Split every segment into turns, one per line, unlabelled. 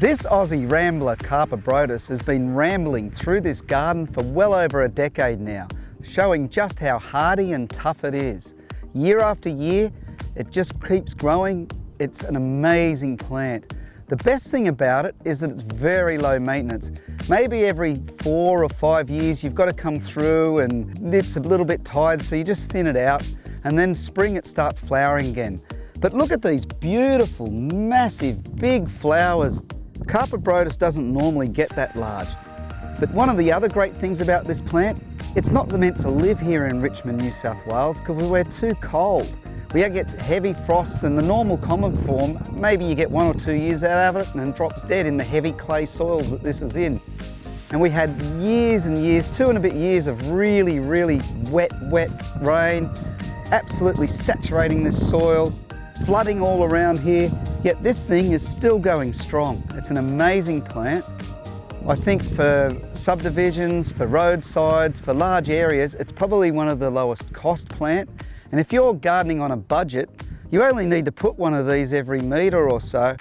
This Aussie Rambler Carpobrotus has been rambling through this garden for well over a decade now, showing just how hardy and tough it is. Year after year, it just keeps growing. It's an amazing plant. The best thing about it is that it's very low maintenance. Maybe every 4 or 5 years you've got to come through and it's a little bit tired, so you just thin it out, and then spring it starts flowering again. But look at these beautiful, massive, big flowers. Carpobrotus doesn't normally get that large. But one of the other great things about this plant, it's not meant to live here in Richmond, New South Wales, because we're too cold. We get heavy frosts, and the normal common form, maybe you get 1 or 2 years out of it and then drops dead in the heavy clay soils that this is in. And we had years and years, 2 and a bit years of really, really wet rain, absolutely saturating this soil, flooding all around here, yet this thing is still going strong. It's an amazing plant. I think for subdivisions, for roadsides, for large areas, it's probably one of the lowest cost plant. And if you're gardening on a budget, you only need to put one of these every metre or so,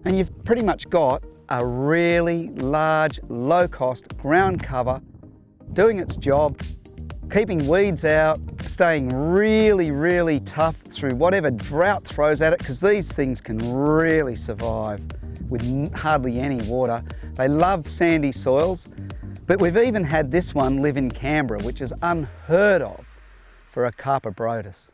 and you've pretty much got a really large, low-cost ground cover doing its job, keeping weeds out, staying really, really tough through whatever drought throws at it, because these things can really survive with hardly any water. They love sandy soils, but we've even had this one live in Canberra, which is unheard of for a Carpobrotus.